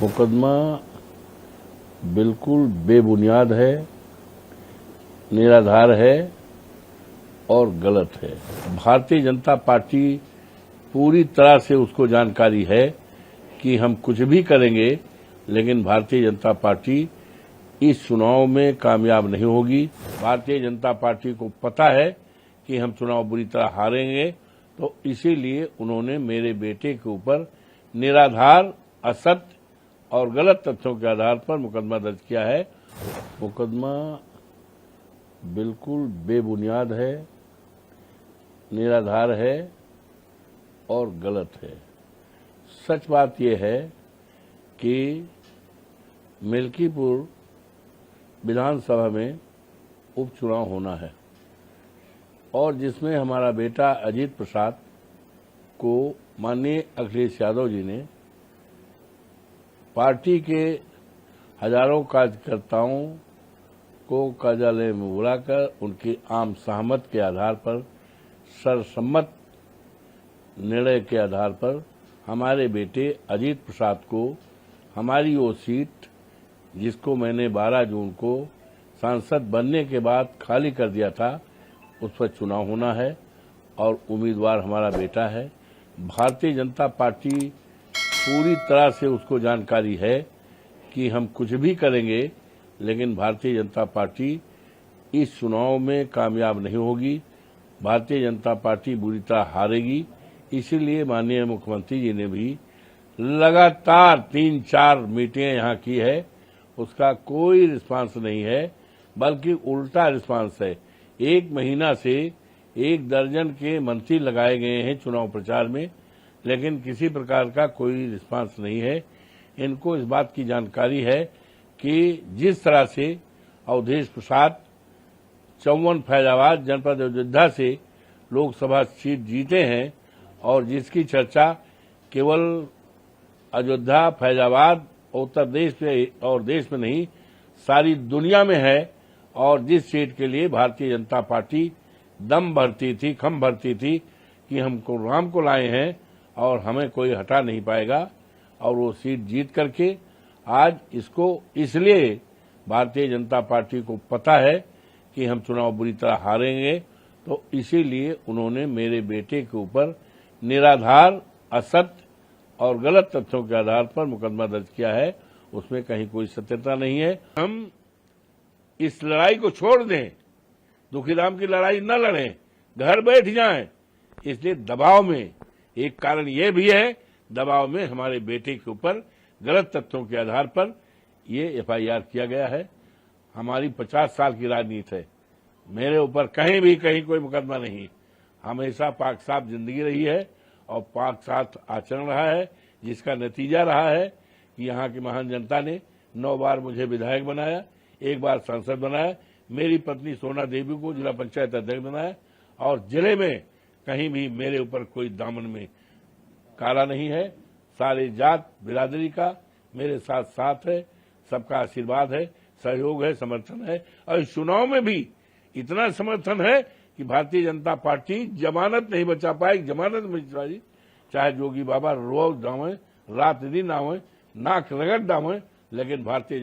मुकदमा बिल्कुल बेबुनियाद है, निराधार है और गलत है। भारतीय जनता पार्टी पूरी तरह से उसको जानकारी है कि हम कुछ भी करेंगे, लेकिन भारतीय जनता पार्टी इस चुनाव में कामयाब नहीं होगी। भारतीय जनता पार्टी को पता है कि हम चुनाव बुरी तरह हारेंगे, तो इसीलिए उन्होंने मेरे बेटे के ऊपर निराधार, असत्य और गलत तथ्यों के आधार पर मुकदमा दर्ज किया है। मुकदमा बिल्कुल बेबुनियाद है, निराधार है और गलत है। सच बात यह है कि मिल्कीपुर विधानसभा में उपचुनाव होना है और जिसमें हमारा बेटा अजीत प्रसाद को माननीय अखिलेश यादव जी ने पार्टी के हजारों कार्यकर्ताओं को कार्यालय में बुलाकर उनकी आम सहमत के आधार पर, सर्वसम्मत निर्णय के आधार पर हमारे बेटे अजीत प्रसाद को हमारी वो सीट, जिसको मैंने 12 जून को सांसद बनने के बाद खाली कर दिया था, उस पर चुनाव होना है और उम्मीदवार हमारा बेटा है। भारतीय जनता पार्टी पूरी तरह से उसको जानकारी है कि हम कुछ भी करेंगे, लेकिन भारतीय जनता पार्टी इस चुनाव में कामयाब नहीं होगी। भारतीय जनता पार्टी बुरी तरह हारेगी। इसीलिए माननीय मुख्यमंत्री जी ने भी लगातार 3-4 मीटिंगें यहाँ की है, उसका कोई रिस्पांस नहीं है, बल्कि उल्टा रिस्पांस है। 1 महीना से 1 दर्जन के मंत्री लगाए गए हैं चुनाव प्रचार में, लेकिन किसी प्रकार का कोई रिस्पांस नहीं है। इनको इस बात की जानकारी है कि जिस तरह से अवधेश प्रसाद 54 फैजाबाद जनपद अयोध्या से लोकसभा सीट जीते हैं और जिसकी चर्चा केवल अयोध्या, फैजाबाद, उत्तर प्रदेश में और देश में नहीं, सारी दुनिया में है, और जिस सीट के लिए भारतीय जनता पार्टी दम भरती थी, खम भरती थी कि हमको राम को लाए हैं और हमें कोई हटा नहीं पाएगा, और वो सीट जीत करके आज इसको, इसलिए भारतीय जनता पार्टी को पता है कि हम चुनाव बुरी तरह हारेंगे, तो इसीलिए उन्होंने मेरे बेटे के ऊपर निराधार, असत्य और गलत तथ्यों के आधार पर मुकदमा दर्ज किया है। उसमें कहीं कोई सत्यता नहीं है। हम इस लड़ाई को छोड़ दें, दुखीराम की लड़ाई न लड़ें, घर बैठ जाएं। इसलिए दबाव में, एक कारण यह भी है, दबाव में हमारे बेटे के ऊपर गलत तथ्यों के आधार पर ये FIR किया गया है। हमारी 50 साल की राजनीति है, मेरे ऊपर कहीं भी कहीं कोई मुकदमा नहीं। हमेशा पाक साफ जिंदगी रही है और पाक साफ आचरण रहा है, जिसका नतीजा रहा है कि यहाँ की महान जनता ने 9 बार मुझे विधायक बनाया, 1 बार सांसद बनाया, मेरी पत्नी सोना देवी को जिला पंचायत अध्यक्ष बनाया, और जिले में कहीं भी मेरे ऊपर कोई दामन में काला नहीं है। सारे जात बिरादरी का मेरे साथ साथ है, सबका आशीर्वाद है, सहयोग है, समर्थन है, और इस चुनाव में भी इतना समर्थन है कि भारतीय जनता पार्टी जमानत नहीं बचा पाएगी, जमानत नहीं बचा पाएगी, चाहे जोगी बाबा रोज डावे, रात दिन आवे, नाक रगड़ डावे, लेकिन भारतीय